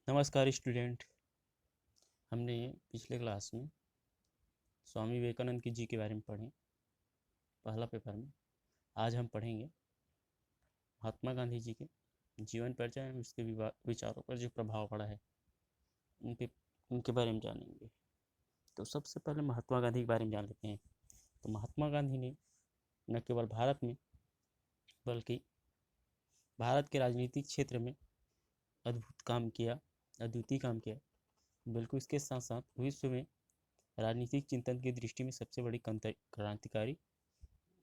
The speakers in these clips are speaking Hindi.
नमस्कार स्टूडेंट। हमने पिछले क्लास में स्वामी विवेकानंद की जी के बारे में पढ़े पहला पेपर में। आज हम पढ़ेंगे महात्मा गांधी जी के जीवन परिचय एवं उसके विचारों पर जो प्रभाव पड़ा है उनके उनके बारे में जानेंगे। तो सबसे पहले महात्मा गांधी के बारे में जान लेते हैं। तो महात्मा गांधी ने न केवल भारत में बल्कि भारत के राजनीतिक क्षेत्र में अद्भुत काम किया, अद्वितीय काम किया। बिल्कुल इसके साथ साथ विश्व में राजनीतिक चिंतन की दृष्टि में सबसे बड़ी क्रांतिकारी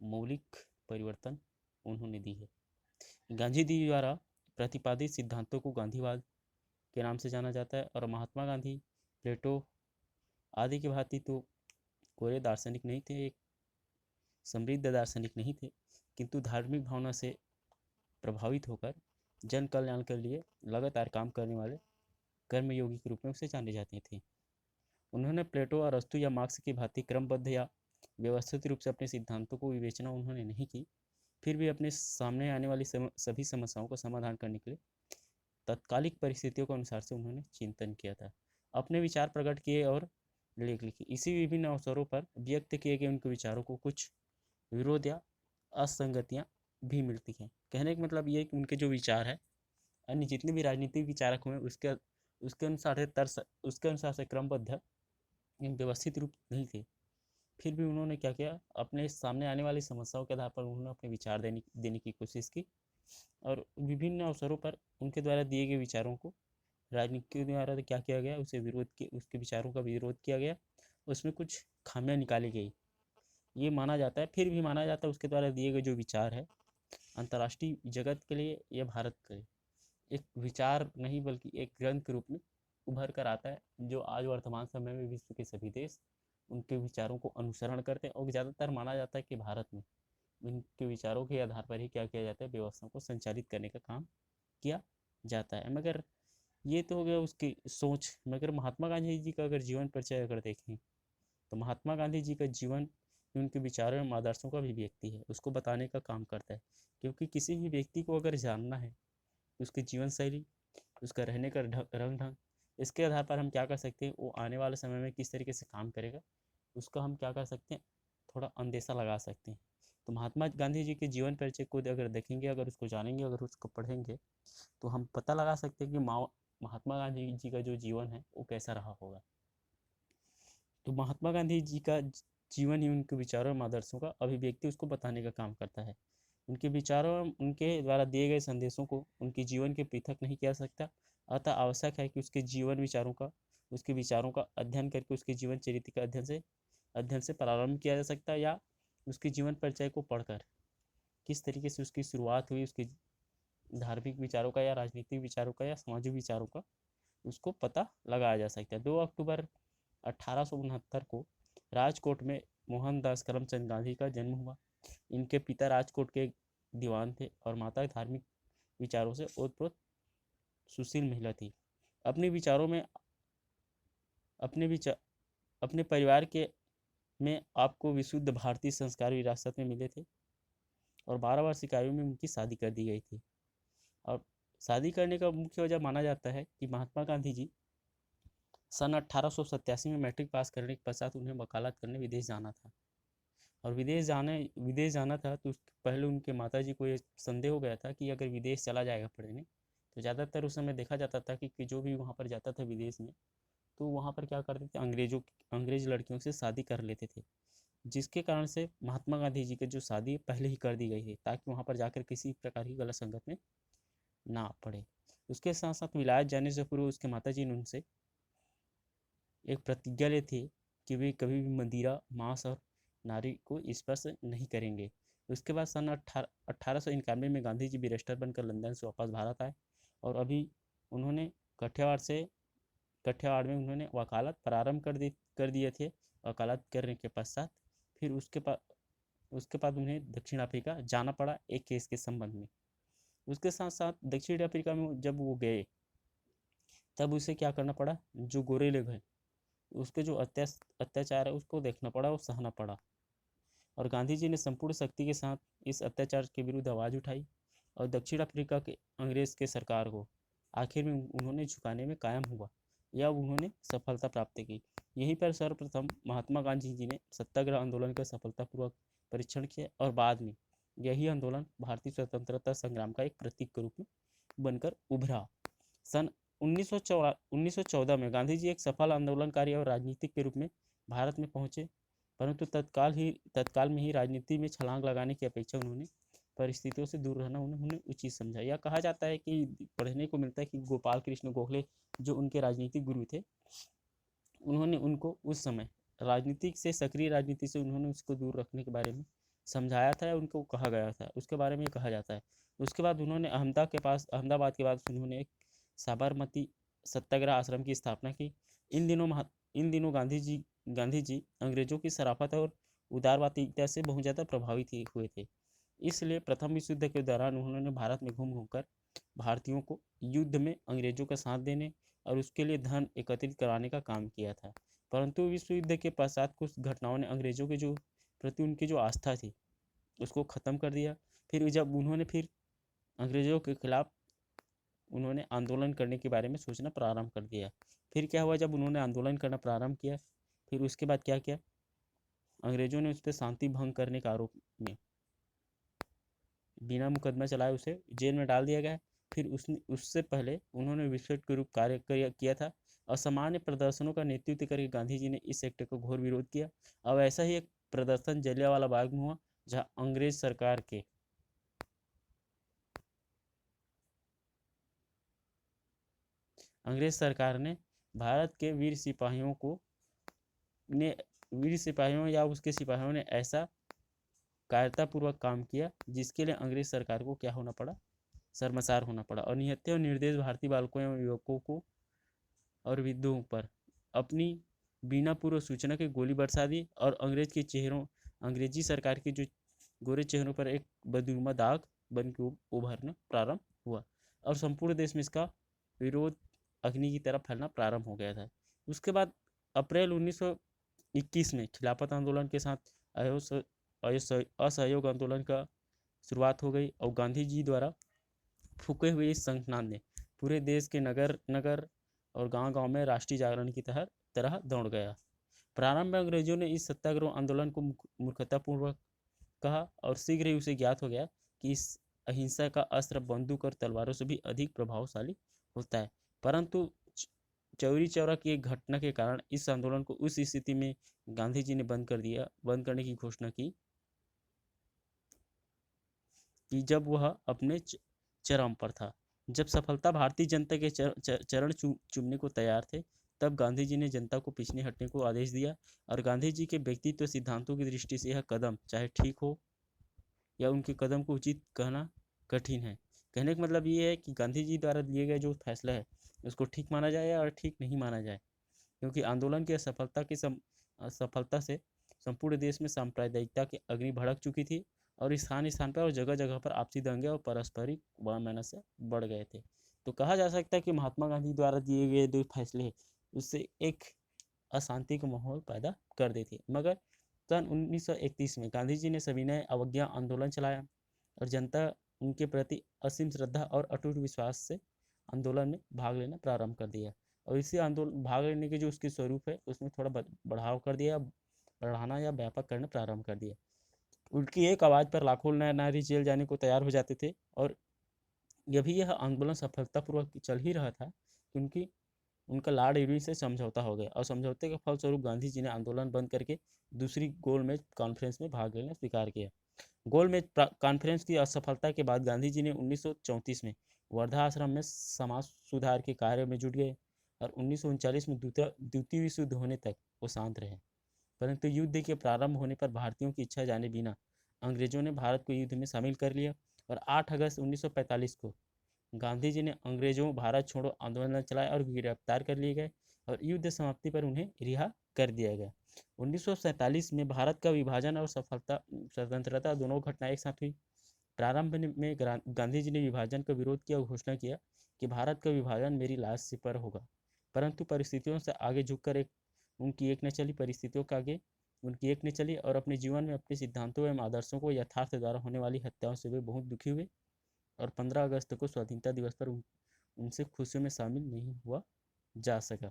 मौलिक परिवर्तन उन्होंने दी है। गांधी जी द्वारा प्रतिपादित सिद्धांतों को गांधीवाद के नाम से जाना जाता है और महात्मा गांधी प्लेटो आदि के भांति तो कोरे दार्शनिक नहीं थे, एक समृद्ध दार्शनिक नहीं थे, किंतु धार्मिक भावना से प्रभावित होकर जन कल्याण के लिए लगातार काम करने वाले कर्मयोगी के रूप में उसे जाने जाते थे। उन्होंने प्लेटो और अरस्तु या मार्क्स की भांति क्रमबद्ध या व्यवस्थित रूप से अपने सिद्धांतों को विवेचना उन्होंने नहीं की, फिर भी अपने सामने आने वाली सभी समस्याओं का समाधान करने के लिए तत्कालिक परिस्थितियों के अनुसार से उन्होंने चिंतन किया था, अपने विचार प्रकट किए और लेख लिखे। इसी विभिन्न अवसरों पर व्यक्त किए गए उनके विचारों को कुछ विरोध या असंगतियाँ भी मिलती हैं। कहने का मतलब ये है कि उनके जो विचार है अन्य जितने भी राजनीतिक विचारक हुए उसके अनुसार उसके अनुसार से क्रमबद्ध व्यवस्थित रूप नहीं थे। फिर भी उन्होंने क्या किया, अपने सामने आने वाली समस्याओं के आधार पर उन्होंने अपने विचार देने की कोशिश की और विभिन्न अवसरों पर उनके द्वारा दिए गए विचारों को राजनीतिक द्वारा क्या किया गया, उसके विचारों का विरोध किया गया, उसमें कुछ खामियां निकाली गई। ये माना जाता है, फिर भी माना जाता है उसके द्वारा दिए गए जो विचार है अंतर्राष्ट्रीय जगत के लिए या भारत के लिए एक विचार नहीं बल्कि एक ग्रंथ के रूप में उभर कर आता है, जो आज वर्तमान समय में विश्व के सभी देश उनके विचारों को अनुसरण करते हैं और ज़्यादातर माना जाता है कि भारत में उनके विचारों के आधार पर ही क्या किया जाता है, व्यवस्था को संचालित करने का काम किया जाता है। मगर ये तो हो गया उसकी सोच। मगर महात्मा गांधी जी का अगर जीवन परिचय अगर देखें तो महात्मा गांधी जी का जीवन उनके विचारों एवं आदर्शों का भी व्यक्ति है, उसको बताने का काम करता है। क्योंकि किसी भी व्यक्ति को अगर जानना है उसकी जीवन शैली, उसका रहने का रंग ढंग, इसके आधार पर हम क्या कर सकते हैं, वो आने वाले समय में किस तरीके से काम करेगा उसका हम क्या कर सकते हैं, थोड़ा अंदेशा लगा सकते हैं। तो महात्मा गांधी जी के जीवन परिचय को अगर देखेंगे, अगर उसको जानेंगे, अगर उसको पढ़ेंगे तो हम पता लगा सकते हैं कि महात्मा गांधी जी का जो जीवन है वो कैसा रहा होगा। तो महात्मा गांधी जी का जीवन ही उनके विचारों और आदर्शों का अभिव्यक्ति उसको बताने का काम करता है। उनके विचारों और उनके द्वारा दिए गए संदेशों को उनके जीवन के पृथक नहीं किया सकता। अतः आवश्यक है कि उसके विचारों का अध्ययन करके उसके जीवन चरित्र के अध्ययन से प्रारंभ किया जा सकता है, या उसके जीवन परिचय को पढ़कर किस तरीके से उसकी शुरुआत हुई, उसके धार्मिक विचारों का या राजनीतिक विचारों का या सामाजिक विचारों का उसको पता लगाया जा सकता है। 2 अक्टूबर 1869 को राजकोट में मोहनदास करमचंद गांधी का जन्म हुआ। इनके पिता राजकोट के दीवान थे और माता धार्मिक विचारों से ओतप्रोत सुशील महिला थी। अपने विचारों में अपने विचार अपने परिवार के में आपको विशुद्ध भारतीय संस्कार विरासत में मिले थे और 12 वर्ष की आयु में उनकी शादी कर दी गई थी। और शादी करने का मुख्य वजह माना जाता है कि महात्मा गांधी जी सन 1887 में मैट्रिक पास करने के पश्चात उन्हें वकालत करने विदेश जाना था। और विदेश जाना था तो पहले उनके माता जी को ये संदेह हो गया था कि अगर विदेश चला जाएगा पढ़ने, तो ज़्यादातर उस समय देखा जाता था कि जो भी वहाँ पर जाता था विदेश में, तो वहाँ पर क्या करते थे, अंग्रेज लड़कियों से शादी कर लेते थे, जिसके कारण से महात्मा गांधी जी की जो शादी पहले ही कर दी गई है ताकि वहाँ पर जाकर किसी प्रकार की गलत संगत में ना पड़े। उसके साथ साथ विलायत जाने से पूर्व उसके माता जी ने उनसे एक प्रतिज्ञा ली थी कि वे कभी भी मदिरा, मांस और नारी को स्पर्श नहीं करेंगे। उसके बाद सन 1891 में गांधी जी बैरिस्टर बनकर लंदन से वापस भारत आए और अभी उन्होंने कठियावाड़ में उन्होंने वकालत प्रारंभ कर दिए थे। वकालत करने के पश्चात फिर उसके बाद उन्हें दक्षिण अफ्रीका जाना पड़ा एक केस के संबंध में। उसके साथ साथ दक्षिण अफ्रीका में जब वो गए तब उसे क्या करना पड़ा, जो गोरे लोग हैं उसके जो अत्याचार है उसको देखना पड़ा और सहना पड़ा। और गांधी जी ने संपूर्ण शक्ति के साथ इस अत्याचार के विरुद्ध आवाज़ उठाई और दक्षिण अफ्रीका के अंग्रेज के सरकार को आखिर में उन्होंने झुकाने में कायम हुआ या उन्होंने सफलता प्राप्त की। यहीं पर सर्वप्रथम महात्मा गांधी जी ने सत्याग्रह आंदोलन का सफलतापूर्वक परीक्षण किया और बाद में यही आंदोलन भारतीय स्वतंत्रता संग्राम का एक प्रतीक के रूप में बनकर उभरा। सन 1914 में गांधी जी एक सफल आंदोलनकारी और राजनीतिक के रूप में भारत में पहुंचे, परंतु तत्काल में ही राजनीति में छलांग लगाने की अपेक्षा उन्होंने परिस्थितियों से दूर रहना उन्होंने उचित समझा। यह कहा जाता है कि पढ़ने को मिलता है कि गोपाल कृष्ण गोखले जो उनके राजनीतिक गुरु थे, उन्होंने उनको उस समय राजनीतिक से सक्रिय राजनीति से उन्होंने उसको दूर रखने के बारे में समझाया था या उनको कहा गया था, उसके बारे में कहा जाता है। उसके बाद उन्होंने अहमदाबाद के बाद उन्होंने एक साबरमती सत्याग्रह आश्रम की स्थापना की। इन दिनों गांधी जी अंग्रेजों की शराफत और उदारवादिता से बहुत ज़्यादा प्रभावित हुए थे। इसलिए प्रथम विश्व युद्ध के दौरान उन्होंने भारत में घूम घूमकर भारतीयों को युद्ध में अंग्रेजों का साथ देने और उसके लिए धन एकत्रित कराने का काम किया था। परंतु विश्व युद्ध के पश्चात कुछ घटनाओं ने अंग्रेजों के जो प्रति उनकी जो आस्था थी उसको ख़त्म कर दिया। फिर जब उन्होंने फिर अंग्रेजों के खिलाफ उन्होंने आंदोलन करने के बारे में सोचना प्रारंभ कर दिया। फिर क्या हुआ, जब उन्होंने आंदोलन करना प्रारंभ किया, फिर उसके बाद क्या किया, अंग्रेजों ने उस पर शांति भंग करने के आरोप में बिना मुकदमा चलाए उसे जेल में डाल दिया गया। फिर उससे पहले उन्होंने विस्फोट के रूप कार्य किया था। असामान्य प्रदर्शनों का नेतृत्व करके गांधी जी ने इस एक्ट का घोर विरोध किया। अब ऐसा ही एक प्रदर्शन जलियांवाला बाग में हुआ, जहां अंग्रेज सरकार ने भारत के वीर सिपाहियों या उसके सिपाहियों ने ऐसा कायरतापूर्वक काम किया जिसके लिए अंग्रेज सरकार को क्या होना पड़ा, शर्मसार होना पड़ा। और निहत्थे और निर्दोष भारतीय बालकों एवं युवकों को और विधुओं पर अपनी बिना पूर्व सूचना के गोली बरसा दी और अंग्रेजी सरकार के जो गोरे चेहरों पर एक बदनुमा दाग बन के उभरना प्रारंभ हुआ और संपूर्ण देश में इसका विरोध अग्नि की तरह फैलना प्रारंभ हो गया था। उसके बाद अप्रैल 1921 में खिलाफत आंदोलन के साथ असहयोग आंदोलन का शुरुआत हो गई और गांधी जी द्वारा फूके हुए इस संगठन ने पूरे देश के नगर नगर और गांव-गांव में राष्ट्रीय जागरण की तरह दौड़ गया। प्रारंभ में अंग्रेजों ने इस सत्याग्रह आंदोलन को मूर्खतापूर्वक कहा और शीघ्र ही उसे ज्ञात हो गया कि इस अहिंसा का अस्त्र बंदूक और तलवारों से भी अधिक प्रभावशाली होता है। परंतु चौरी चौरा की एक घटना के कारण इस आंदोलन को उस स्थिति में गांधी जी ने बंद करने की घोषणा की कि जब वह अपने चरम पर था। जब सफलता भारतीय जनता के चरण चूमने को तैयार थे, तब गांधी जी ने जनता को पीछे हटने को आदेश दिया और गांधी जी के व्यक्तित्व सिद्धांतों की दृष्टि से यह कदम चाहे ठीक हो या उनके कदम को उचित कहना कठिन है। कहने का मतलब ये है कि गांधी जी द्वारा लिए गए जो फैसला है उसको ठीक माना जाए और ठीक नहीं माना जाए, क्योंकि आंदोलन की असफलता से संपूर्ण देश में सांप्रदायिकता की अग्नि भड़क चुकी थी और स्थान स्थान पर और जगह जगह पर आपसी दंगे और पारस्परिक वैमनस्य बढ़ गए थे। तो कहा जा सकता है कि महात्मा गांधी द्वारा दिए गए जो फैसले उससे एक अशांति का माहौल पैदा कर देते। मगर सन 1931 में गांधी जी ने सविनय अवज्ञा आंदोलन चलाया और जनता उनके प्रति असीम श्रद्धा और अटूट विश्वास से आंदोलन में भाग लेना प्रारंभ कर दिया और इसी आंदोलन भाग लेने के जो उसके स्वरूप है उसमें थोड़ा बढ़ाव कर दिया, बढ़ाना या व्यापक करना प्रारंभ कर दिया। उनकी एक आवाज़ पर लाखों नारी जेल जाने को तैयार हो जाते थे और यह आंदोलन सफलतापूर्वक चल ही रहा था क्योंकि उनका लॉर्ड इरविन से समझौता हो गया और समझौते के फलस्वरूप गांधी जी ने आंदोलन बंद करके दूसरी गोलमेज कॉन्फ्रेंस में भाग लेना स्वीकार किया। गोलमेज कॉन्फ्रेंस की असफलता के बाद गांधी जी ने 1934 में वर्धा आश्रम में समाज सुधार के कार्य में जुट गए और 1939 में द्वितीय विश्व युद्ध होने तक वो शांत रहे। परंतु युद्ध के प्रारंभ होने पर भारतीयों की इच्छा जाने बिना अंग्रेजों ने भारत को युद्ध में शामिल कर लिया और 8 अगस्त 1945 को गांधी जी ने अंग्रेजों भारत छोड़ो आंदोलन चलाया और गिरफ्तार कर लिए गए और युद्ध समाप्ति पर उन्हें रिहा कर दिया गया। 1947 में भारत का विभाजन और स्वतंत्रता दोनों घटनाएं एक साथ हुई। प्रारंभ में गांधी जी ने विभाजन का विरोध किया और घोषणा किया कि भारत का विभाजन मेरी लाश से पर होगा, परंतु परिस्थितियों से आगे झुककर उनकी एक ने चली और अपने जीवन में अपने सिद्धांतों एवं आदर्शों को यथार्थ द्वारा होने वाली हत्याओं से वे बहुत दुखी हुए और 15 अगस्त को स्वाधीनता दिवस पर उनसे खुशियों में शामिल नहीं हुआ जा सका,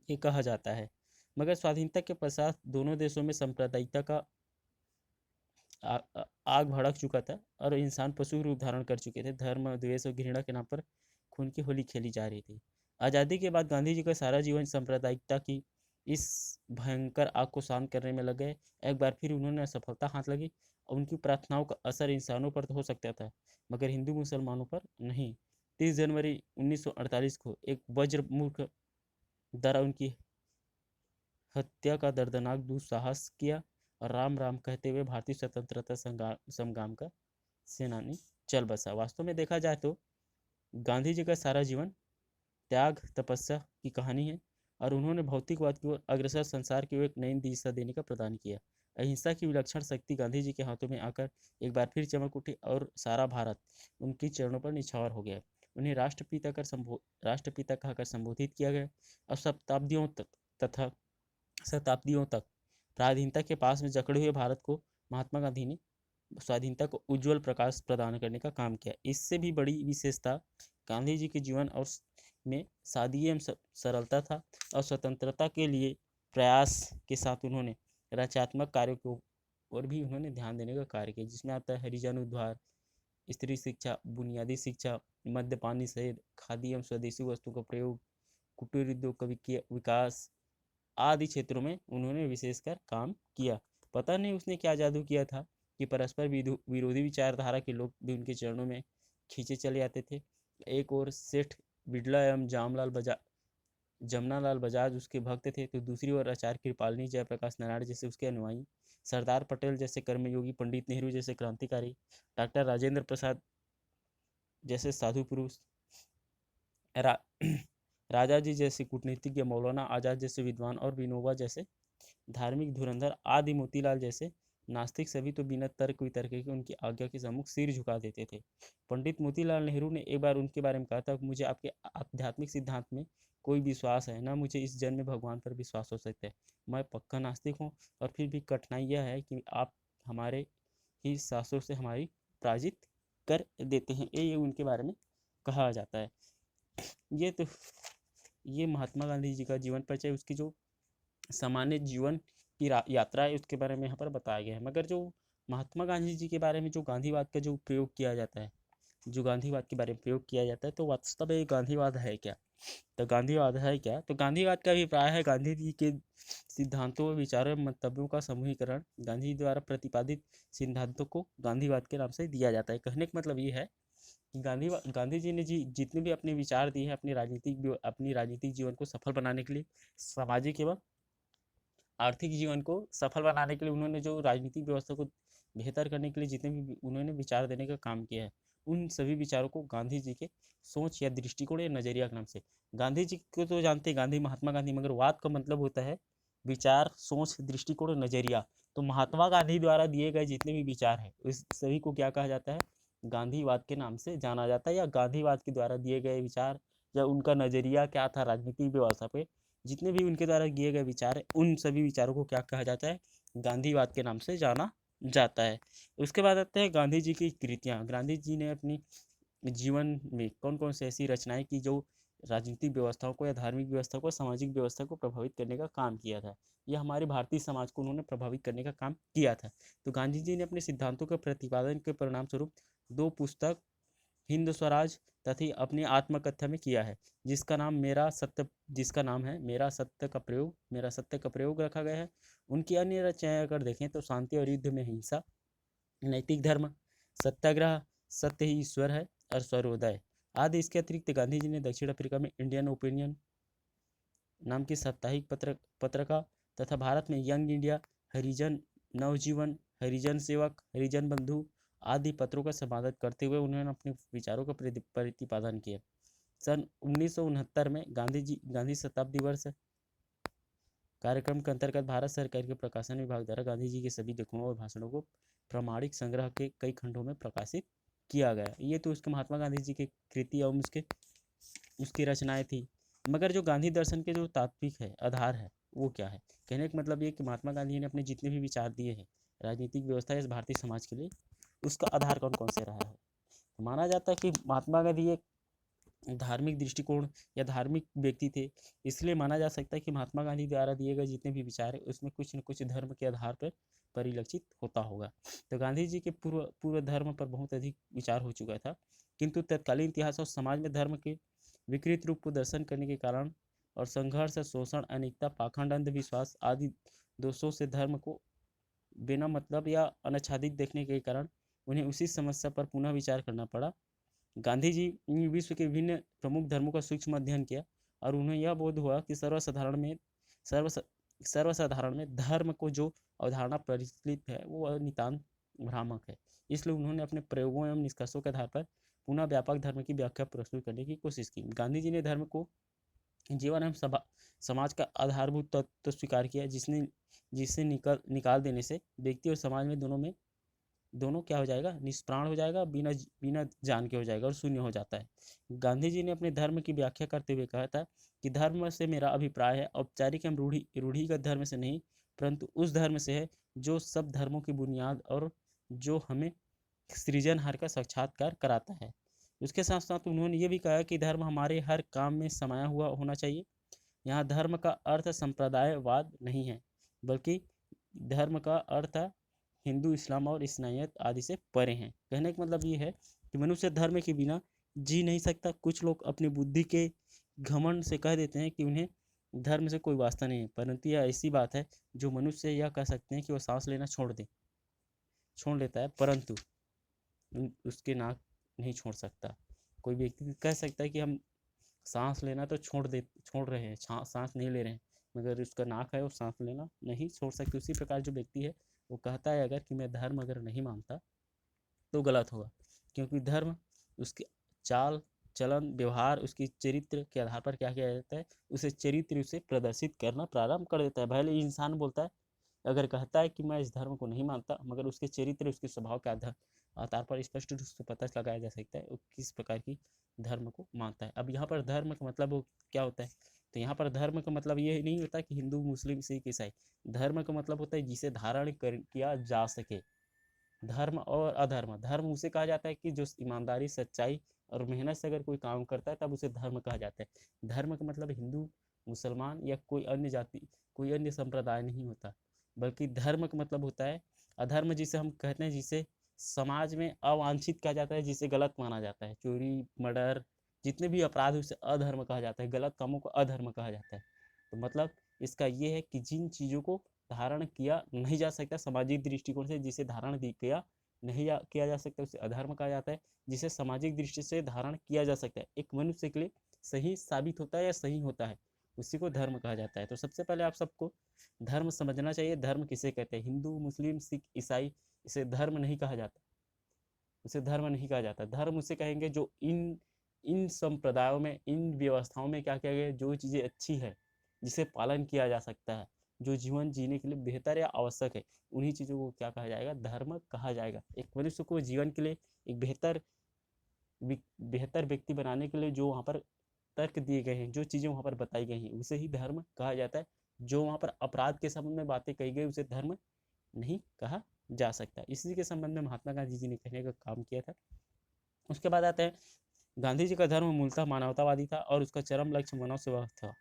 ये कहा जाता है। मगर स्वाधीनता के पश्चात दोनों देशों में सांप्रदायिकता का आग भड़क चुका था और इंसान पशु रूप धारण कर चुके थे। धर्म, द्वेष और घृणा के नाम पर खून की होली खेली जा रही थी। आज़ादी के बाद गांधी जी का सारा जीवन सांप्रदायिकता की इस भयंकर आग को शांत करने में लग गए। एक बार फिर उन्होंने असफलता हाथ लगी और उनकी प्रार्थनाओं का असर इंसानों पर तो हो सकता था, मगर हिंदू मुसलमानों पर नहीं। 30 जनवरी 1948 को एक वज्र मूर्ख द्वारा उनकी हत्या का दर्दनाक दुस्साहस किया और राम राम कहते हुए भारतीय स्वतंत्रता संग्राम का सेनानी चल बसा। वास्तव में देखा जाए तो गांधी जी का सारा जीवन त्याग तपस्या की कहानी है और उन्होंने भौतिकवाद की ओर अग्रसर संसार की ओर एक नई दिशा देने का प्रदान किया। अहिंसा की विलक्षण शक्ति गांधी जी के हाथों में आकर एक बार फिर चमक उठी और सारा भारत उनके चरणों पर निछावर हो गया। उन्हें राष्ट्रपिता कहकर संबोधित किया गया और शताब्दियों तक पराधीनता के पास में जकड़े हुए भारत को महात्मा गांधी ने स्वाधीनता को उज्जवल प्रकाश प्रदान करने का काम किया। इससे भी बड़ी विशेषता गांधी जी के जीवन और में सादगी एवं सरलता था और स्वतंत्रता के लिए प्रयास के साथ उन्होंने रचनात्मक कार्यों को और भी उन्होंने ध्यान देने का कार्य किया, जिसमें आता है हरिजन उद्धार, स्त्री शिक्षा, बुनियादी शिक्षा, मद्यपान निषेध, खादी एवं स्वदेशी वस्तुओं का प्रयोग, कुटीर उद्योग का विकास आदि क्षेत्रों में उन्होंने विशेषकर काम किया। पता नहीं उसने क्या जादू किया था कि परस्पर विरोधी विचारधारा के लोग भी उनके चरणों में खींचे चले आते थे। एक और सेठ बिड़ला एवं जमनालाल बजाज उसके भक्त थे, तो दूसरी ओर आचार्य कृपालिनी, जयप्रकाश नारायण जैसे उसके अनुयायी, सरदार पटेल जैसे कर्मयोगी, पंडित नेहरू जैसे क्रांतिकारी, डॉक्टर राजेंद्र प्रसाद जैसे साधु पुरुष, रा, राजा जी जैसे कूटनीतिज्ञ, मौलाना आजाद जैसे विद्वान और विनोबा जैसे धार्मिक धुरंधर आदि, मोतीलाल जैसे नास्तिक सभी तो बिना तर्क वितर्क के उनकी आज्ञा के सम्मुख सिर झुका देते थे। पंडित मोतीलाल नेहरू ने एक बार उनके बारे में कहा था, मुझे आपके आध्यात्मिक सिद्धांत में कोई विश्वास है ना, मुझे इस जन्म में भगवान पर विश्वास हो सकता है। मैं पक्का नास्तिक हूँ और फिर भी कठिनाई यह है कि आप हमारे ही शास्त्रों से हमारी पराजित कर देते हैं। ये उनके बारे में कहा जाता है। ये महात्मा गांधी जी का जीवन परिचय, उसकी जो सामान्य जीवन की यात्रा है उसके बारे में यहाँ पर बताया गया है। मगर जो महात्मा गांधी जी के बारे में जो गांधीवाद का जो प्रयोग किया जाता है, जो गांधीवाद के बारे में प्रयोग किया जाता है, तो वास्तव में गांधीवाद है क्या? तो गांधीवाद है क्या? तो गांधीवाद का अभिप्राय है गांधी जी के सिद्धांतों, विचारों, मंतव्यों का समूहीकरण। गांधी जी द्वारा प्रतिपादित सिद्धांतों को गांधीवाद के नाम से दिया जाता है। कहने का मतलब ये है कि गांधी जी ने जितने भी अपने विचार दिए हैं अपनी राजनीतिक जीवन को सफल बनाने के लिए, सामाजिक एवं आर्थिक जीवन को सफल बनाने के लिए, उन्होंने जो राजनीतिक व्यवस्था को बेहतर करने के लिए जितने भी उन्होंने विचार देने का काम किया है, उन सभी विचारों को गांधी जी के सोच या दृष्टिकोण या नजरिया के नाम से, गांधी जी को तो जानते हैं गांधी, महात्मा गांधी, मगर वाद का मतलब होता है विचार, सोच, दृष्टिकोण और नजरिया। तो महात्मा गांधी द्वारा दिए गए जितने भी विचार है उस सभी को क्या कहा जाता है? गांधीवाद के नाम से जाना जाता है, या गांधीवाद के द्वारा दिए गए विचार या उनका नजरिया क्या था राजनीतिक व्यवस्था पे, जितने भी उनके द्वारा दिए गए विचार है, उन सभी विचारों को क्या कहा जाता है? गांधीवाद के नाम से जाना जाता है। उसके बाद आते हैं गांधी जी की कृतियाँ। गांधी जी ने अपनी जीवन में कौन कौन सी ऐसी रचनाएं की जो राजनीतिक व्यवस्थाओं को या धार्मिक व्यवस्था को, सामाजिक व्यवस्था को प्रभावित करने का काम किया था, या हमारे भारतीय समाज को उन्होंने प्रभावित करने का काम किया था। तो गांधी जी ने अपने सिद्धांतों के प्रतिपादन के परिणाम स्वरूप 2 पुस्तक हिंद स्वराज तथा अपनी आत्मकथा में किया है, जिसका नाम है मेरा सत्य का प्रयोग रखा गया है। उनकी अन्य रचनाएं अगर देखें तो शांति और युद्ध में हिंसा, नैतिक धर्म, सत्याग्रह, सत्य ही ईश्वर है और सर्वोदय आदि। इसके अतिरिक्त गांधी जी ने दक्षिण अफ्रीका में इंडियन ओपिनियन नाम की साप्ताहिक पत्रिका तथा भारत में यंग इंडिया, हरिजन नवजीवन, हरिजन सेवक, हरिजन बंधु आदि पत्रों का संपादन करते हुए उन्होंने अपने विचारों का प्रतिपादन किया। सन 1969 में गांधी शताब्दी वर्ष कार्यक्रम के अंतर्गत भारत सरकार के प्रकाशन विभाग द्वारा गांधी जी के सभी लेखों और भाषणों को प्रामाणिक संग्रह के कई खंडों में प्रकाशित किया गया। ये तो उसके महात्मा गांधी जी की कृति और उसकी रचनाएं थी। मगर जो गांधी दर्शन के जो तात्विक है, आधार है, वो क्या है? कहने का मतलब ये कि महात्मा गांधी ने अपने जितने भी विचार दिए हैं राजनीतिक व्यवस्था इस भारतीय समाज के लिए, उसका आधार कौन कौन से रहा है? तो माना जाता है कि महात्मा गांधी एक धार्मिक दृष्टिकोण या धार्मिक व्यक्ति थे, इसलिए माना जा सकता है कि महात्मा गांधी द्वारा दिए गए जितने भी विचार है उसमें कुछ न कुछ धर्म के आधार पर परिलक्षित होता होगा। तो गांधी जी के पूर्व पूर्व धर्म पर बहुत अधिक विचार हो चुका था, किंतु तत्कालीन इतिहास और समाज में धर्म के विकृत रूप को दर्शन करने के कारण और संघर्ष, शोषण, अनेकता, पाखंड, अंधविश्वास आदि दोषों से धर्म को बिना मतलब या अनाच्छादित देखने के कारण उन्हें उसी समस्या पर पुनः विचार करना पड़ा। गांधी जी ने विश्व के विभिन्न प्रमुख धर्मों का सूक्ष्म अध्ययन किया और उन्हें यह बोध हुआ कि सर्व सर्वसाधारण में धर्म को जो अवधारणा प्रचलित है वो नितांत भ्रामक है। इसलिए उन्होंने अपने प्रयोगों एवं निष्कर्षों के आधार पर पुनः व्यापक धर्म की व्याख्या प्रस्तुत करने की कोशिश की। गांधी जी ने धर्म को जीवन एवं समाज का आधारभूत तत्व स्वीकार किया, जिसे निकाल देने से व्यक्ति और समाज में दोनों क्या हो जाएगा, निष्प्राण हो जाएगा, बिना बिना जान के हो जाएगा और शून्य हो जाता है। गांधी जी ने अपने धर्म की व्याख्या करते हुए कहा था कि धर्म से मेरा अभिप्राय है औपचारिक एवं रूढ़िगत धर्म से नहीं, परंतु उस धर्म से है जो सब धर्मों की बुनियाद और जो हमें सृजनहार का साक्षात्कार कराता है। उसके साथ साथ उन्होंने ये भी कहा कि धर्म हमारे हर काम में समाया हुआ होना चाहिए। यहाँ धर्म का अर्थ संप्रदायवाद नहीं है, बल्कि धर्म का अर्थ हिंदू, इस्लाम और ईसाईयत आदि से परे हैं। कहने का मतलब ये है कि मनुष्य धर्म के बिना जी नहीं सकता। कुछ लोग अपनी बुद्धि के घमंड से कह देते हैं कि उन्हें धर्म से कोई वास्ता नहीं है, परंतु यह ऐसी बात है जो मनुष्य यह कह सकते हैं कि वो सांस लेना छोड़ लेता है, परंतु उसके नाक नहीं छोड़ सकता। कोई व्यक्ति कह सकता है कि हम सांस लेना तो छोड़ रहे हैं, सांस नहीं ले रहे हैं, मगर उसका नाक है वो सांस लेना नहीं छोड़ सकते। उसी प्रकार जो व्यक्ति है वो कहता है अगर कि मैं धर्म अगर नहीं मानता तो गलत होगा, क्योंकि धर्म उसके चाल चलन व्यवहार उसकी चरित्र के आधार पर क्या किया जाता है, उसे चरित्र उसे प्रदर्शित करना प्रारंभ कर देता है। भले इंसान बोलता है, अगर कहता है कि मैं इस धर्म को नहीं मानता, मगर उसके चरित्र उसके स्वभाव के आधार पर स्पष्ट रूप से पता लगाया जा सकता है वो किस प्रकार की धर्म को मानता है। अब यहाँ पर धर्म का मतलब क्या होता है, तो यहाँ पर धर्म का मतलब ये नहीं होता कि हिंदू, मुस्लिम, सिख, ईसाई। धर्म का मतलब होता है जिसे धारण किया जा सके। धर्म और अधर्म, धर्म उसे कहा जाता है कि जो ईमानदारी, सच्चाई और मेहनत से अगर कोई काम करता है तब उसे धर्म कहा जाता है। धर्म का मतलब हिंदू, मुसलमान या कोई अन्य जाति, कोई अन्य संप्रदाय नहीं होता, बल्कि धर्म का मतलब होता है अधर्म, जिसे हम कहते हैं, जिसे समाज में अवांछित कहा जाता है, जिसे गलत माना जाता है। चोरी, मर्डर, जितने भी अपराध उसे अधर्म कहा जाता है, गलत कामों को अधर्म कहा जाता है। तो मतलब इसका ये है कि जिन चीज़ों को धारण किया नहीं जा सकता सामाजिक दृष्टिकोण से, जिसे धारण किया नहीं किया जा सकता उसे अधर्म कहा जाता है। जिसे सामाजिक दृष्टि से धारण किया जा सकता है, एक मनुष्य के लिए सही साबित होता है या सही होता है, उसी को धर्म कहा जाता है। तो सबसे पहले आप सबको धर्म समझना चाहिए। धर्म किसे कहते हैं? हिंदू, मुस्लिम, सिख, ईसाई, इसे धर्म नहीं कहा जाता, उसे धर्म नहीं कहा जाता। धर्म उसे कहेंगे जो इन इन संप्रदायों में, इन व्यवस्थाओं में क्या किया गया, जो चीज़ें अच्छी है, जिसे पालन किया जा सकता है, जो जीवन जीने के लिए बेहतर या आवश्यक है, उन्हीं चीज़ों को क्या कहा जाएगा, धर्म कहा जाएगा। एक मनुष्य को जीवन के लिए एक बेहतर व्यक्ति बनाने के लिए जो वहाँ पर तर्क दिए गए हैं, जो चीज़ें वहाँ पर बताई गई हैं, उसे ही धर्म कहा जाता है। जो वहाँ पर अपराध के संबंध में बातें कही गई उसे धर्म नहीं कहा जा सकता। इसी के संबंध में महात्मा गांधी जी ने कहने का काम किया था। उसके बाद आते हैं, गांधी जी का धर्म मूलतः मानवतावादी था और उसका चरम लक्ष्य मानव सेवा था।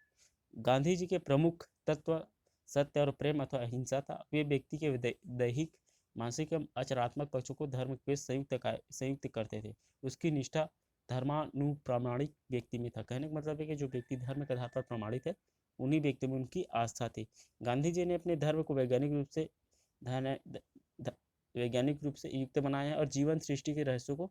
गांधी जी के प्रमुख तत्व सत्य और प्रेम अथवा अहिंसा था। वे व्यक्ति के दैहिक, मानसिक एवं आचरणात्मक पक्षों को धर्म के संयुक्त करते थे। उसकी निष्ठा धर्मानुप्रामाणिक व्यक्ति में था। कहने का मतलब है कि जो व्यक्ति धर्म के आधार पर प्रमाणित है, उन्हीं व्यक्तियों में उनकी आस्था थी। गांधी जी ने अपने धर्म को वैज्ञानिक रूप से युक्त बनाया है और जीवन सृष्टि के रहस्यों को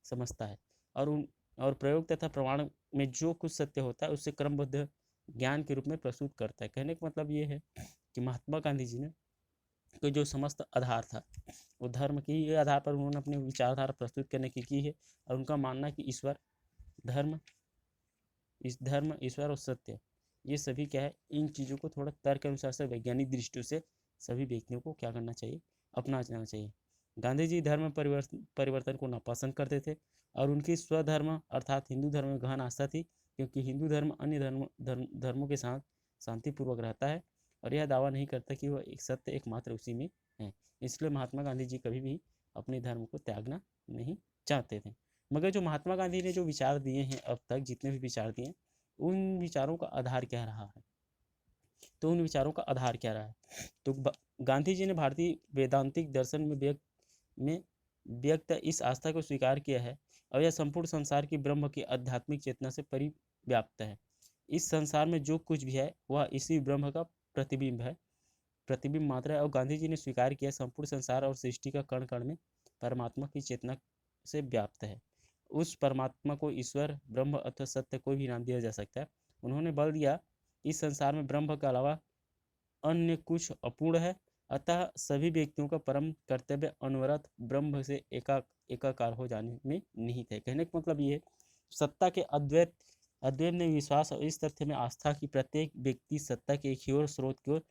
समझता है और प्रयोग तथा प्रमाण में जो कुछ सत्य होता है उसे क्रमबद्ध ज्ञान के रूप में प्रस्तुत करता है। कहने का मतलब ये है कि महात्मा गांधी जी ने तो जो समस्त आधार था वो धर्म के आधार पर उन्होंने अपनी विचारधारा प्रस्तुत करने की है। और उनका मानना कि धर्म ईश्वर और सत्य, ये सभी क्या है, इन चीज़ों को थोड़ा तर्क के अनुसार से वैज्ञानिक दृष्टि से सभी व्यक्तियों को क्या करना चाहिए, अपनाना चाहिए। गांधी जी धर्म परिवर्तन को नापसंद करते थे और उनकी स्वधर्म अर्थात हिंदू धर्म में गहन आस्था थी, क्योंकि हिंदू धर्म अन्य धर्मों के साथ शांतिपूर्वक रहता है और यह दावा नहीं करता कि वह एक सत्य एकमात्र उसी में है। इसलिए महात्मा गांधी जी कभी भी अपने धर्म को त्यागना नहीं चाहते थे। मगर जो महात्मा गांधी ने जो विचार दिए हैं अब तक जितने भी विचार दिए उन विचारों का आधार क्या रहा है, तो उन विचारों का आधार क्या रहा है। तो गांधी जी ने भारतीय वेदांतिक दर्शन में व्यक्त इस आस्था को स्वीकार किया है और यह संपूर्ण संसार की ब्रह्म की आध्यात्मिक चेतना से परिव्याप्त है। इस संसार में जो कुछ भी है वह इसी ब्रह्म का प्रतिबिंब मात्र है। और गांधी जी ने स्वीकार किया संपूर्ण संसार और सृष्टि का कण कण में परमात्मा की चेतना से व्याप्त है। उस परमात्मा को ईश्वर, ब्रह्म अथवा सत्य कोई भी नाम दिया जा सकता है। उन्होंने बल दिया इस संसार में ब्रह्म के अलावा अन्य कुछ अपूर्ण है, अतः सभी व्यक्तियों का परम कर्तव्य अनवरत ब्रह्म से एकाकार हो जाने में निहित है। कहने का मतलब ये सत्ता के अद्वैत में विश्वास और इस तथ्य में आस्था की प्रत्येक व्यक्ति सत्ता के एक ही और स्रोत की ओर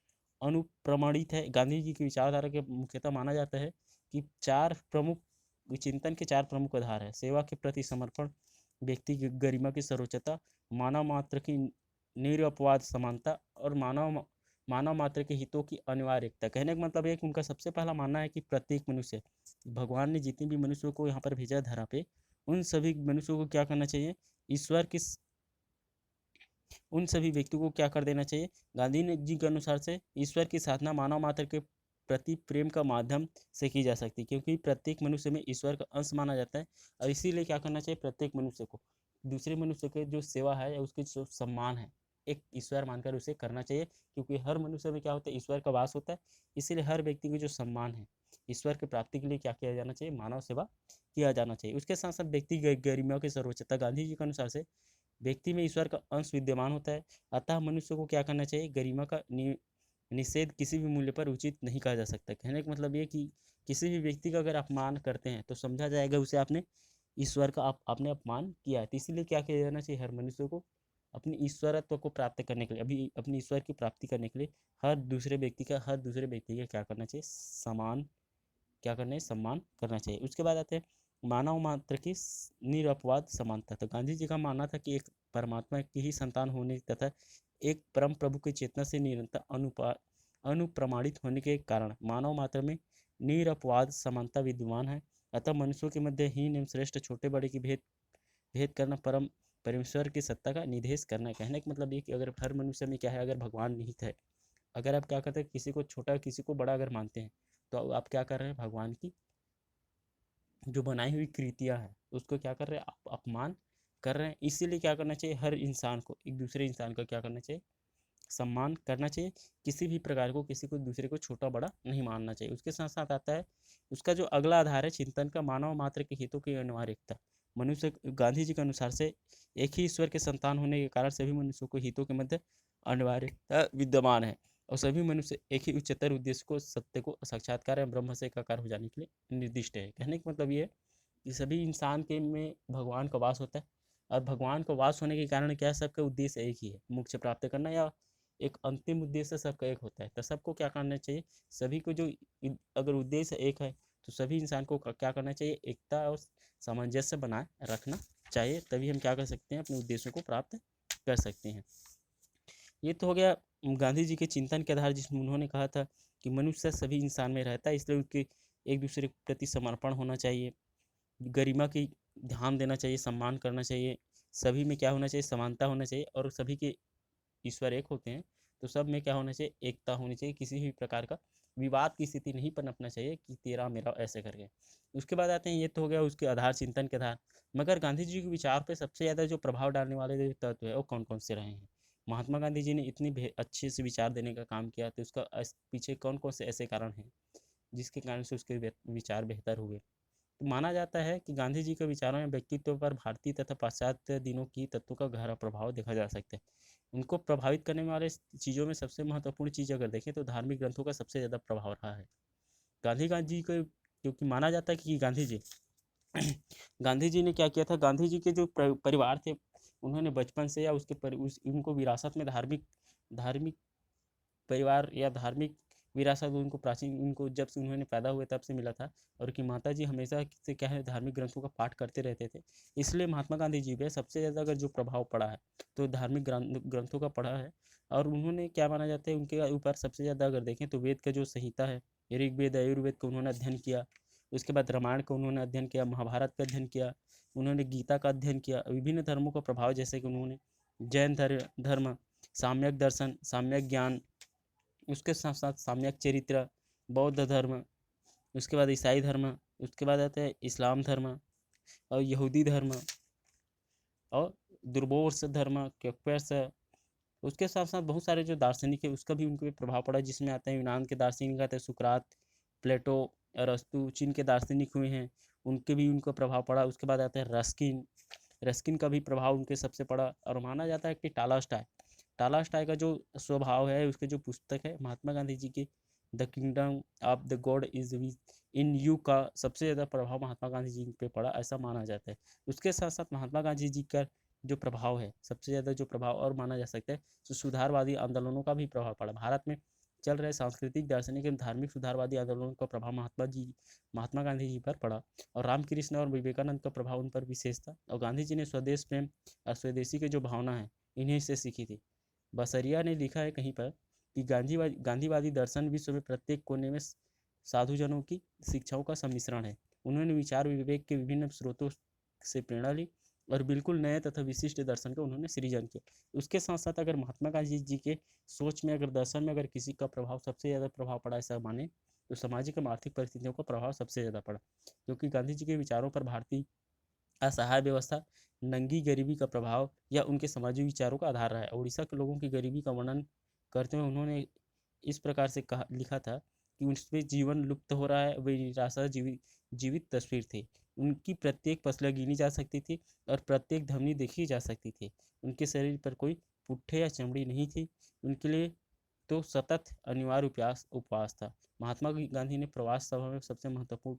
अनुप्रमाणित है। गांधी जी की विचारधारा के मुख्यतः माना जाता है कि चिंतन के 4 प्रमुख आधार है। सेवा के प्रति समर्पण, व्यक्ति की गरिमा की सर्वोच्चता, मानव मात्र की निरपवाद समानता और मानव मात्र के हितों की अनिवार्यता। कहने का मतलब है कि उनका सबसे पहला मानना है कि प्रत्येक मनुष्य, भगवान ने जितने भी मनुष्यों को यहाँ पर भेजा धरा पे, उन सभी मनुष्यों को क्या करना चाहिए, ईश्वर की उन सभी व्यक्तियों को क्या कर देना चाहिए, गांधी जी के अनुसार से ईश्वर की साधना मानव मात्र के प्रति प्रेम का माध्यम से की जा सकती है, क्योंकि प्रत्येक मनुष्य में ईश्वर का अंश माना जाता है। और इसीलिए क्या करना चाहिए, प्रत्येक मनुष्य को दूसरे मनुष्य के जो सेवा है या उसकी जो सम्मान है एक ईश्वर मानकर उसे करना चाहिए, क्योंकि हर मनुष्य में क्या होता है, ईश्वर का वास होता है। इसीलिए हर व्यक्ति को जो सम्मान है ईश्वर की प्राप्ति के लिए क्या किया जाना चाहिए, मानव सेवा किया जाना चाहिए। उसके साथ साथ व्यक्ति गरिमा की सर्वोच्चता, गांधी जी के अनुसार से व्यक्ति में ईश्वर का अंश विद्यमान होता है, अतः मनुष्य को क्या करना चाहिए, गरिमा का निषेध किसी भी मूल्य पर उचित नहीं कहा जा सकता। कहने का मतलब ये कि किसी भी व्यक्ति का अगर अपमान करते हैं तो समझा जाएगा उसे आपने ईश्वर का आपने अपमान किया है। तो इसीलिए क्या किया जाना चाहिए, हर मनुष्य को अपनी ईश्वरत्व को प्राप्त करने के लिए, अभी अपनी ईश्वर की प्राप्ति करने के लिए हर दूसरे व्यक्ति का क्या करना चाहिए, सम्मान करना चाहिए। उसके बाद आते हैं मानव मात्र की निरपवाद समानता। तो गांधी जी का मानना था कि एक परमात्मा की ही संतान होने तथा एक परम प्रभु की चेतना से निरंतर अनुप्रमाणित होने के कारण मानव मात्र में निरपवाद समानता विद्यमान है। अतः मनुष्यों के मध्य हीन एवं श्रेष्ठ, छोटे बड़े की भेद करना परमेश्वर की सत्ता का निषेध करना है। कहने का मतलब ये कि अगर हर मनुष्य में क्या है, अगर भगवान निहित है, अगर आप क्या करते हैं, किसी को छोटा किसी को बड़ा अगर मानते हैं तो आप क्या कर रहे हैं, भगवान की जो बनाई हुई कृतियाँ हैं उसको क्या कर रहे हैं, आप अपमान कर रहे हैं। इसीलिए क्या करना चाहिए, हर इंसान को एक दूसरे इंसान का क्या करना चाहिए, सम्मान करना चाहिए। किसी भी प्रकार को किसी को दूसरे को छोटा बड़ा नहीं मानना चाहिए। उसके साथ साथ आता है उसका जो अगला आधार है चिंतन का, मानव मात्र के हितों की अनिवार्यता। मनुष्य गांधी जी के अनुसार से एक ही ईश्वर के संतान होने के कारण सभी मनुष्यों को हितों के मध्य अनिवार्यता विद्यमान है और सभी मनुष्य एक ही उच्चतर उद्देश्य को, सत्य को साक्षात्कार एवं ब्रह्म से एकाकार हो जाने के लिए निर्दिष्ट है। कहने का मतलब ये है कि सभी इंसान के में भगवान का वास होता है और भगवान का वास होने के कारण क्या है, सबका उद्देश्य एक ही है, मोक्ष प्राप्त करना या एक अंतिम उद्देश्य सबका एक होता है। तो सबको क्या करना चाहिए, सभी को जो अगर उद्देश्य एक है तो सभी इंसान को क्या करना चाहिए, एकता और सामंजस्य बनाए रखना चाहिए, तभी हम क्या कर सकते हैं, अपने उद्देश्यों को प्राप्त कर सकते हैं। ये तो हो गया गांधी जी के चिंतन के आधार, जिसमें उन्होंने कहा था कि मनुष्य सभी इंसान में रहता है, इसलिए उनके एक दूसरे के प्रति समर्पण होना चाहिए, गरिमा की ध्यान देना चाहिए, सम्मान करना चाहिए, सभी में क्या होना चाहिए, समानता होना चाहिए और सभी के ईश्वर एक होते हैं तो सब में क्या होना चाहिए, एकता होनी चाहिए। किसी भी प्रकार का विवाद की स्थिति नहीं पनपना चाहिए कि तेरा मेरा ऐसे करके। उसके बाद आते हैं, ये तो हो गया उसके आधार, चिंतन के आधार। मगर गांधी जी के विचार पे सबसे ज़्यादा जो प्रभाव डालने वाले जो तत्व है वो कौन कौन से रहे हैं। महात्मा गांधी जी ने इतनी अच्छे से विचार देने का काम किया तो उसका पीछे कौन कौन से ऐसे कारण हैं जिसके कारण से उसके विचार बेहतर हुए। तो माना जाता है कि गांधी जी के विचारों या व्यक्तित्व पर भारतीय तथा पाश्चात्य दिनों की तत्वों का गहरा प्रभाव देखा जा सकता है। उनको प्रभावित करने वाले चीज़ों में सबसे महत्वपूर्ण चीज़ अगर देखें तो धार्मिक ग्रंथों का सबसे ज़्यादा प्रभाव रहा है। गांधी को, क्योंकि माना जाता है कि गांधी जी ने क्या किया था, गांधी जी के जो परिवार थे उन्होंने बचपन से या उनको विरासत में धार्मिक परिवार या धार्मिक विरासत उनको प्राचीन, उनको जब से उन्होंने पैदा हुए तब से मिला था। और उनकी माता जी हमेशा से क्या है, धार्मिक ग्रंथों का पाठ करते रहते थे। इसलिए महात्मा गांधी जी पे सबसे ज़्यादा अगर जो प्रभाव पड़ा है तो धार्मिक ग्रंथों का पड़ा है। और उन्होंने क्या माना जाता है, उनके ऊपर सबसे ज़्यादा अगर देखें तो वेद का जो संहिता है, ऋग्वेद आयुर्वेद का उन्होंने अध्ययन किया। उसके बाद रामायण का उन्होंने अध्ययन किया, महाभारत का अध्ययन किया, उन्होंने गीता का अध्ययन किया। विभिन्न धर्मों का प्रभाव, जैसे कि उन्होंने जैन धर्म, साम्यक दर्शन, साम्यक ज्ञान, उसके साथ साथ साम्यक चरित्र, बौद्ध धर्म, उसके बाद ईसाई धर्म, उसके बाद आता है इस्लाम धर्म और यहूदी धर्म और दुर्बोस धर्म, क्वेकर्स। उसके साथ साथ बहुत सारे जो दार्शनिक है उसका भी उनके प्रभाव पड़ा, जिसमें आते हैं यूनान के दार्शनिक आते हैं सुकरात, प्लेटो, अरस्तु। चीन के दार्शनिक हुए हैं, उनके भी उनका प्रभाव पड़ा। उसके बाद आते हैं रस्किन, रस्किन का भी प्रभाव उनके सबसे पड़ा। और माना जाता है कि टालास्टाय का जो स्वभाव है, उसके जो पुस्तक है महात्मा गांधी जी की the kingdom of the God is in you का सबसे ज़्यादा प्रभाव महात्मा गांधी जी पे पड़ा, ऐसा माना जाता है। उसके साथ साथ महात्मा गांधी जी का जो प्रभाव है, सबसे ज़्यादा जो प्रभाव और माना जा सकता है, तो सुधारवादी आंदोलनों का भी प्रभाव पड़ा। भारत में चल रहे सांस्कृतिक, दार्शनिक एवं धार्मिक सुधारवादी आंदोलनों का प्रभाव महात्मा गांधी जी पर पड़ा। और रामकृष्ण और विवेकानंद का प्रभाव उन पर विशेष था। और गांधी जी ने स्वदेश प्रेम और स्वदेशी की जो भावना है, इन्हीं से सीखी थी। बसरिया ने लिखा है कहीं पर कि गांधीवादी दर्शन विश्व में प्रत्येक कोने में साधुजनों की शिक्षाओं का सम्मिश्रण है। उन्होंने विचार विवेक के विभिन्न स्रोतों से प्रेरणा ली और बिल्कुल नए तथा विशिष्ट दर्शन का उन्होंने सृजन किया। उसके साथ साथ अगर महात्मा गांधी जी के सोच में, अगर दर्शन में अगर किसी का प्रभाव सबसे ज़्यादा प्रभाव पड़ा ऐसा माने, तो सामाजिक एवं आर्थिक परिस्थितियों का प्रभाव सबसे ज़्यादा पड़ा, क्योंकि गांधी जी के विचारों पर भारतीय असहाय व्यवस्था, नंगी गरीबी का प्रभाव या उनके समाजी विचारों का आधार रहा है। उड़ीसा के लोगों की गरीबी का वर्णन करते हुए उन्होंने इस प्रकार से लिखा था कि उसमें जीवन लुप्त हो रहा है, वे निराशा जीवित तस्वीर थी। उनकी प्रत्येक पसलियाँ गिनी जा सकती थी और प्रत्येक धमनी देखी जा सकती थी। उनके शरीर पर कोई पुट्ठे या चमड़ी नहीं थी। उनके लिए तो सतत अनिवार्य उपवास था। महात्मा गांधी ने प्रवास सभा में सबसे महत्वपूर्ण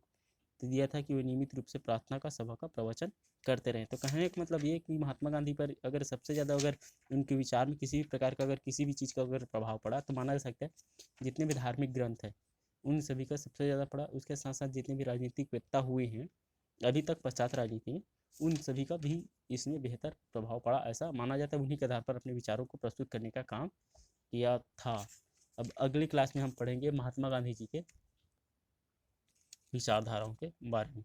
दिया था कि वे नियमित रूप से प्रार्थना का सभा का प्रवचन करते रहे। तो कहने का मतलब ये कि महात्मा गांधी पर अगर सबसे ज़्यादा अगर उनके विचार में किसी भी प्रकार का अगर किसी भी चीज़ का अगर प्रभाव पड़ा, तो माना जा सकता है जितने भी धार्मिक ग्रंथ हैं उन सभी का सबसे ज़्यादा पड़ा। उसके साथ साथ जितने भी राजनीतिक वेत्ता हुए हैं अभी तक पश्चात राजनीति में, उन सभी का भी इसमें बेहतर प्रभाव पड़ा, ऐसा माना जाता है। उन्हीं के आधार पर अपने विचारों को प्रस्तुत करने का काम किया था। अब अगली क्लास में हम पढ़ेंगे महात्मा गांधी जी के विचारधाराओं के बारे में।